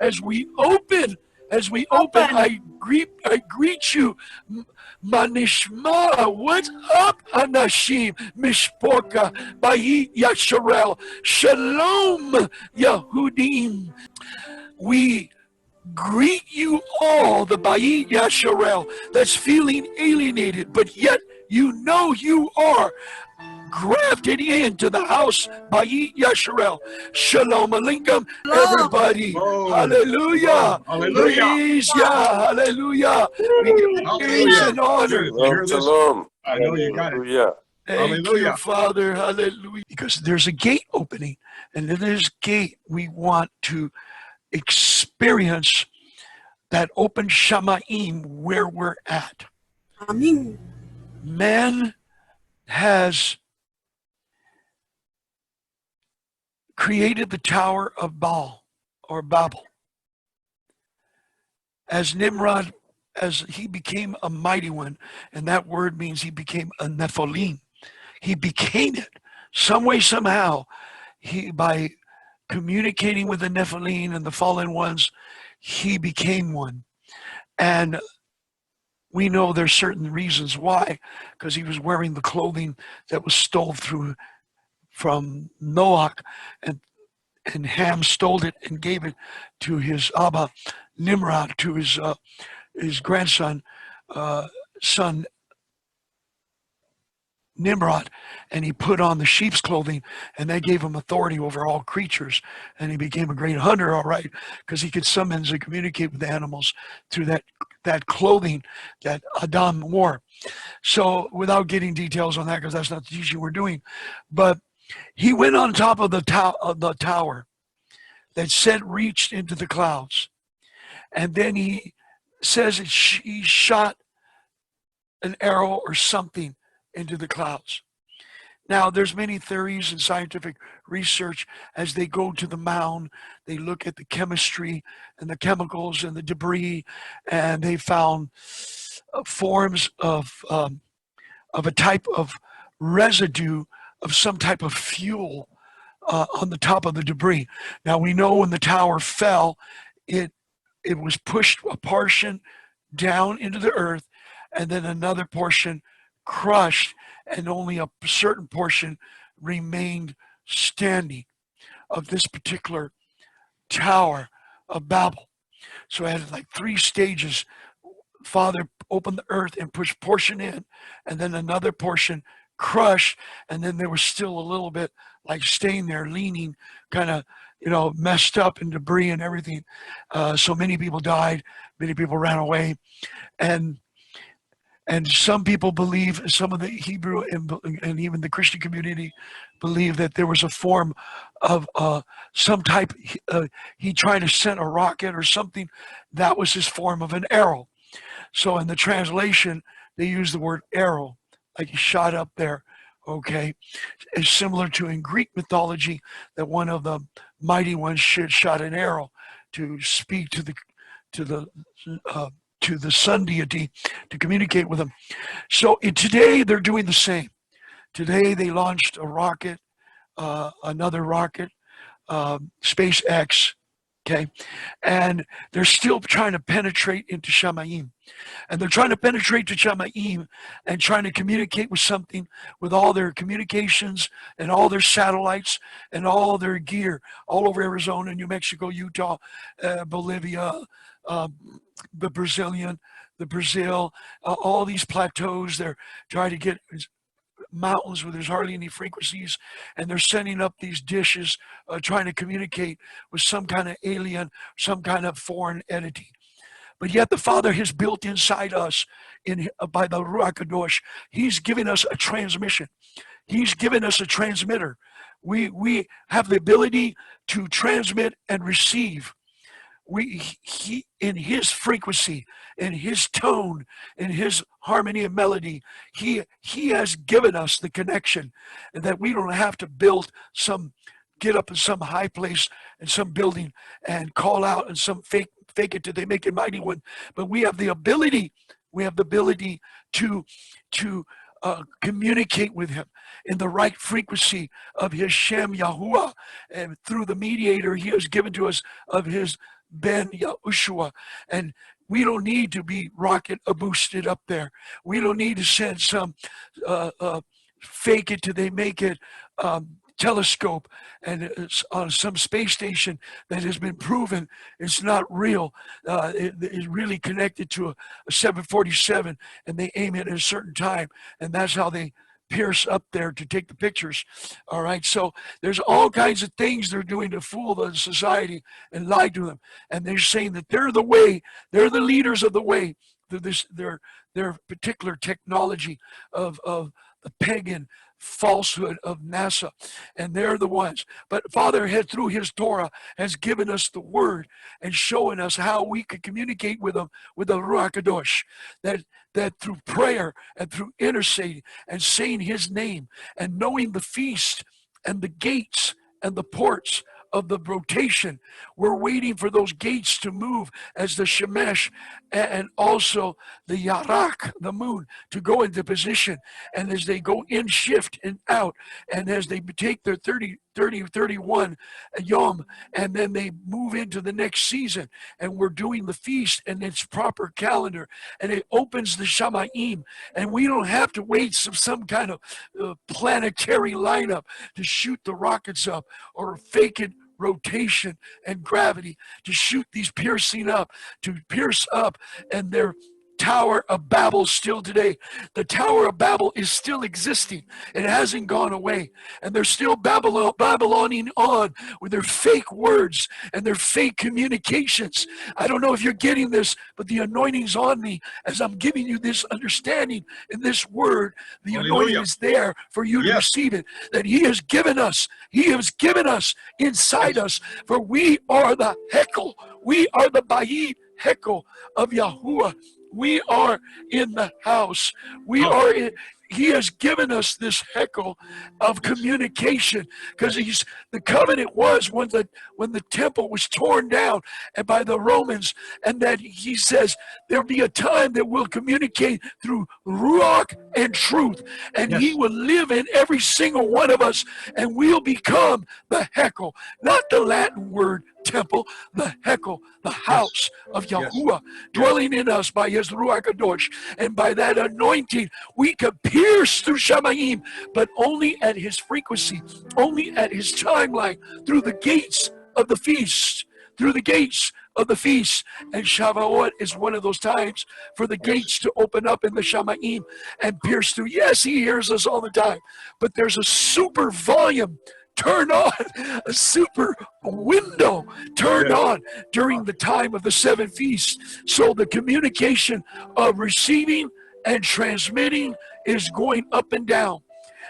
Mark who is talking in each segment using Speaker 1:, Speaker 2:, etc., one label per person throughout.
Speaker 1: as we open,
Speaker 2: Open.
Speaker 1: I greet you, Manishma. What's up, Anashim, Mishporka, Bayi Yasharel, Shalom, Yahudim. We greet you all, the Bayi Yasharel, that's feeling alienated, but yet you know you are grafted into the house by Yasharel. Shalom Aleikum,
Speaker 2: Shalom.
Speaker 1: everybody.
Speaker 3: Boom.
Speaker 1: Hallelujah.
Speaker 3: Boom. Hallelujah.
Speaker 1: Praise Yah. Hallelujah. We give praise
Speaker 3: Hallelujah.
Speaker 1: and honor.
Speaker 3: Did you
Speaker 4: Shalom,
Speaker 3: hear this?
Speaker 4: shalom.
Speaker 3: I know you got it.
Speaker 4: Hallelujah.
Speaker 1: Thank you,
Speaker 3: Hallelujah.
Speaker 1: Father. Hallelujah. Because there's a gate opening, and in this gate, we want to experience that open Shamayim where we're at.
Speaker 2: Amen.
Speaker 1: Man has created the Tower of Baal or Babel. As Nimrod, as he became a mighty one, and that word means he became a Nephilim. He became it some way, somehow. He by communicating with the Nephilim and the fallen ones, he became one. And we know there's certain reasons why, because he was wearing the clothing that was stolen from Noach, and Ham stole it and gave it to his Abba Nimrod, to his grandson, son Nimrod, and he put on the sheep's clothing, and they gave him authority over all creatures, and he became a great hunter, all right, because he could summons and communicate with the animals through that clothing that Adam wore. So, without getting details on that, because that's not the teaching we're doing, but he went on top of the tower that said reached into the clouds, and then he says he shot an arrow or something into the clouds. Now, there's many theories and scientific research as they go to the mound. They look at the chemistry and the chemicals and the debris, and they found forms of a type of residue of some type of fuel on the top of the debris. Now, we know when the tower fell, it was pushed a portion down into the earth, and then another portion crushed, and only a certain portion remained standing of this particular Tower of Babel. So it had like 3 stages. Father opened the earth and pushed portion in, and then another portion crushed, and then there was still a little bit like staying there, leaning, kind of, messed up and debris and everything. So many people died, many people ran away, and some people believe, some of the Hebrew and even the Christian community believe that there was a form of some type. He tried to send a rocket or something. That was his form of an arrow. So in the translation, they use the word arrow, like he shot up there. Okay, it's similar to in Greek mythology that one of the mighty ones shot an arrow to speak to the sun deity, to communicate with him. So today they're doing the same. Today they launched a rocket, another rocket, SpaceX. Okay, and they're still trying to penetrate into Shamayim, and they're trying to penetrate to Shamayim and trying to communicate with something with all their communications and all their satellites and all their gear all over Arizona, New Mexico, Utah, Bolivia, the Brazil, all these plateaus. They're trying to get mountains where there's hardly any frequencies, and they're sending up these dishes, trying to communicate with some kind of alien, some kind of foreign entity. But yet the Father has built inside us, by the HaRuachEliyahu, He's given us a transmission. He's given us a transmitter. We have the ability to transmit and receive. He in his frequency, in his tone, in his harmony and melody, he has given us the connection, and that we don't have to get up in some high place in some building and call out and some fake it till they make it mighty one. But we have the ability to communicate with him in the right frequency of his Shem Yahuah, and through the mediator he has given to us of his Ben Yahushua. And we don't need to be rocket boosted up there. We don't need to send some uh, uh, fake it till they make it telescope and it's on some space station that has been proven it's not real. It is really connected to a 747 and they aim it at a certain time and that's how they pierce up there to take the pictures. All right. So there's all kinds of things they're doing to fool the society and lie to them. And they're saying that they're the way, they're the leaders of the way through this, their particular technology of the pagan falsehood of NASA. And they're the ones. But Father had through his Torah has given us the word and showing us how we could communicate with them with the Ruach HaKodesh. That through prayer and through interceding and saying his name and knowing the feast and the gates and the ports of the rotation. We're waiting for those gates to move as the Shemesh and also the Yarach, the moon, to go into position. And as they go in, shift and out, and as they take their 31 Yom, and then they move into the next season, and we're doing the feast and its proper calendar, and it opens the Shamayim, and we don't have to wait some kind of planetary lineup to shoot the rockets up or fake it rotation and gravity to shoot these piercing up, to pierce up, and their Tower of Babel still today. The Tower of Babel is still existing. It hasn't gone away. And they're still Babyloning on with their fake words and their fake communications. I don't know if you're getting this, but the anointing's on me as I'm giving you this understanding in this word. The anointing is there for you to receive it. That he has given us. He has given us inside us. For we are the hekel. We are the Bayit hekel of Yahuah. We are in the house. We are in. He has given us this hekel of communication because the covenant was when the temple was torn down and by the Romans, and that he says there'll be a time that we'll communicate through Ruach and truth, and he will live in every single one of us, and we'll become the hekel, not the Latin word temple, the hekel, the house of Yahuah, dwelling in us by his Ruach HaKodesh, and by that anointing we could pierce through Shamayim, but only at his frequency, only at his timeline, through the gates of the feast, through the gates of the feast. And Shavuot is one of those times for the gates to open up in the Shamayim and pierce through. Yes, he hears us all the time, but there's a super volume turned on, a super window turned on during the time of the seven feasts. So the communication of receiving and transmitting is going up and down.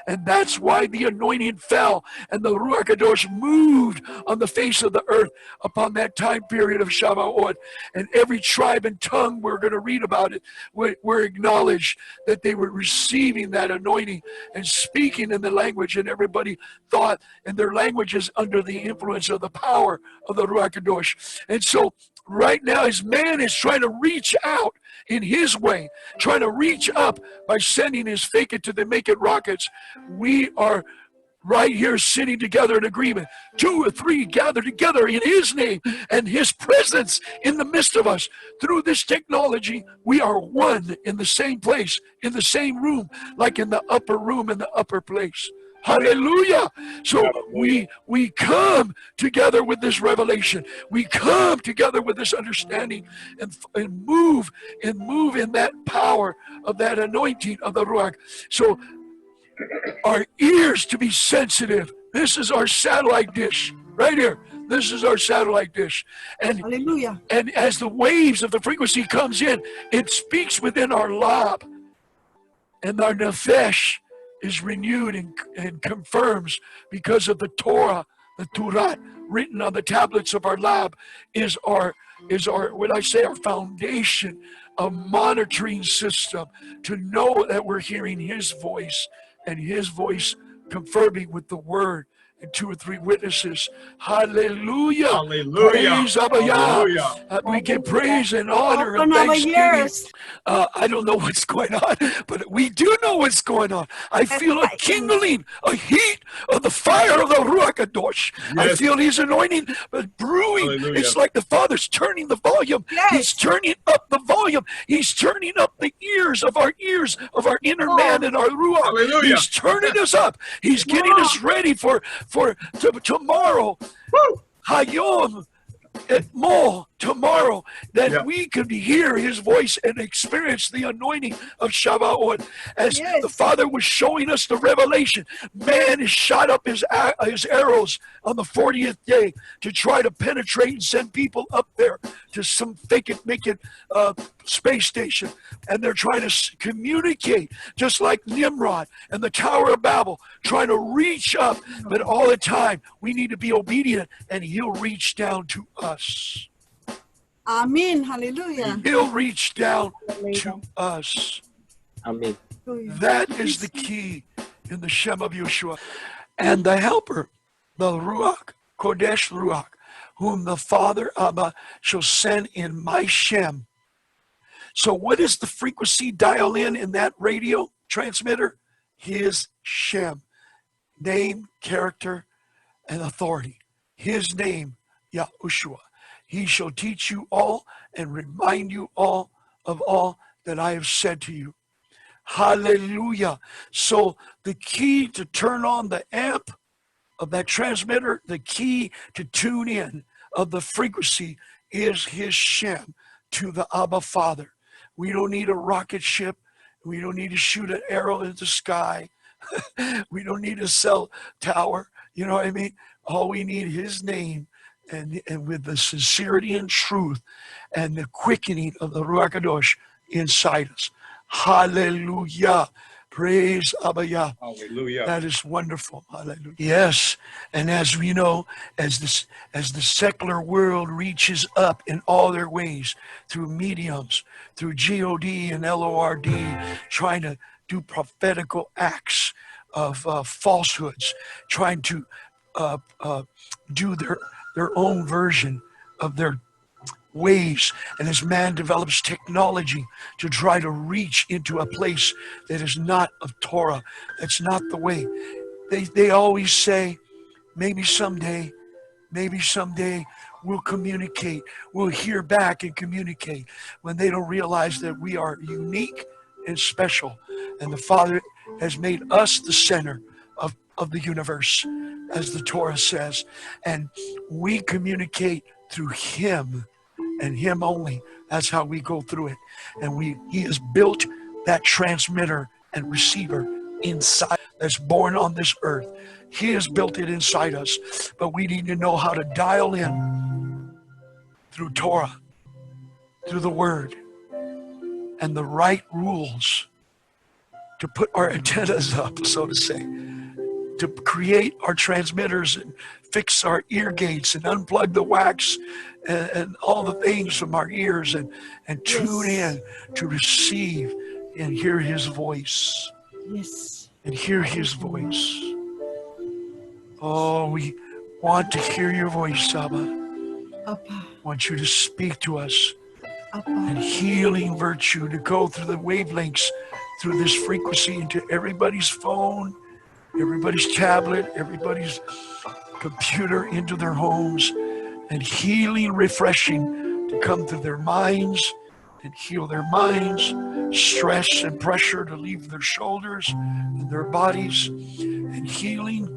Speaker 1: And that's why the anointing fell and the Ruach HaKodesh moved on the face of the earth upon that time period of Shavuot. And every tribe and tongue, we're going to read about it, were acknowledged that they were receiving that anointing and speaking in the language. And everybody thought in their languages under the influence of the power of the Ruach HaKodesh. And so right now, as man is trying to reach out in his way, trying to reach up by sending his fake it to the make it rockets, we are right here sitting together in agreement. 2 or 3 gathered together in his name and his presence in the midst of us. Through this technology, we are one in the same place, in the same room, like in the upper room, in the upper place. Hallelujah. So we come together with this revelation. We come together with this understanding and move in that power of that anointing of the Ruach. So our ears to be sensitive. This is our satellite dish right here. This is our satellite dish. And
Speaker 2: Hallelujah.
Speaker 1: And as the waves of the frequency comes in, it speaks within our lab. And our nefesh is renewed and confirms because of the Torah, the Torah written on the tablets of our lab is our what I say, our foundation, a monitoring system to know that we're hearing his voice and his voice confirming with the word and 2 or 3 witnesses. Hallelujah.
Speaker 3: Hallelujah.
Speaker 1: Praise Abba Yah.
Speaker 3: Hallelujah.
Speaker 1: We give praise and honor
Speaker 2: Open
Speaker 1: and
Speaker 2: our
Speaker 1: thanksgiving.
Speaker 2: ears.
Speaker 1: I don't know what's going on, but we do know what's going on. I feel a
Speaker 2: right.
Speaker 1: kindling, a heat of the fire of the Ruach HaKodesh. I
Speaker 3: Yes.
Speaker 1: feel his anointing brewing.
Speaker 3: Hallelujah.
Speaker 1: It's like the Father's turning the volume.
Speaker 2: Yes.
Speaker 1: He's turning up the volume. He's turning up the ears of our inner man and our Ruach.
Speaker 3: Hallelujah.
Speaker 1: He's turning us up. He's getting us ready for tomorrow.
Speaker 3: Woo.
Speaker 1: Hayom. More tomorrow, that
Speaker 3: Yeah.
Speaker 1: we could hear his voice and experience the anointing of Shavuot. As
Speaker 2: Yes.
Speaker 1: the Father was showing us the revelation, man has shot up his arrows on the 40th day to try to penetrate and send people up there to some make it space station. And they're trying to communicate, just like Nimrod and the Tower of Babel, trying to reach up. But all the time, we need to be obedient, and he'll reach down to us.
Speaker 2: Amen. Hallelujah.
Speaker 1: He'll reach down to us.
Speaker 4: Amen.
Speaker 1: That is the key in the Shem of Yeshua. And the helper, the Ruach, Kodesh Ruach, whom the Father Abba shall send in my Shem. So what is the frequency dial in that radio transmitter? His Shem. Name, character, and authority. His name, Yahushua. He shall teach you all and remind you all of all that I have said to you. Hallelujah. So the key to turn on the amp of that transmitter, the key to tune in of the frequency is his Shem to the Abba Father. We don't need a rocket ship. We don't need to shoot an arrow into the sky. We don't need a cell tower. You know what I mean? All we need is his name, and with the sincerity and truth and the quickening of the Ruach HaKodesh inside us. Hallelujah. Praise Abba Yah.
Speaker 3: Hallelujah.
Speaker 1: That is wonderful. Hallelujah. Yes, and as we know, as the secular world reaches up in all their ways through mediums, through God and Lord, trying to do prophetical acts of falsehoods, trying to do their own version of their ways, and as man develops technology to try to reach into a place that is not of Torah, that's not the way. They always say, maybe someday we'll communicate, we'll hear back and communicate, when they don't realize that we are unique and special, and the Father has made us the center of the universe, as the Torah says, and we communicate through him and him only. That's how we go through it. And he has built that transmitter and receiver inside that's born on this earth. He has built it inside us, but we need to know how to dial in through Torah, through the word, and the right rules to put our antennas up, so to say, to create our transmitters and fix our ear gates and unplug the wax and all the things from our ears, and tune in to receive and hear his voice.
Speaker 2: Yes.
Speaker 1: And hear his voice. Oh, we want to hear your voice, Abba.
Speaker 2: Abba.
Speaker 1: Want you to speak to us,
Speaker 2: Abba.
Speaker 1: and healing virtue to go through the wavelengths, through this frequency into everybody's phone, everybody's tablet, everybody's computer, into their homes, and healing, refreshing to come through their minds and heal their minds, stress and pressure to leave their shoulders and their bodies, and healing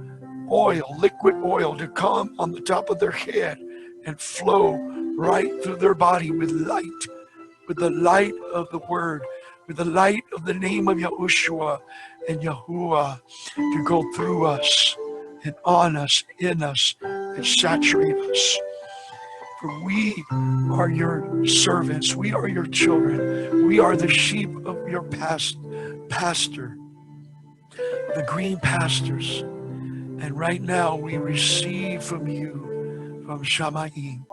Speaker 1: oil, liquid oil, to come on the top of their head and flow right through their body with the light of the word, with the light of the name of Yahushua and Yahuah, to go through us and on us, in us, and saturate us. For we are your servants, we are your children, we are the sheep of your pastor, the green pastors. And right now we receive from you, from Shamayim.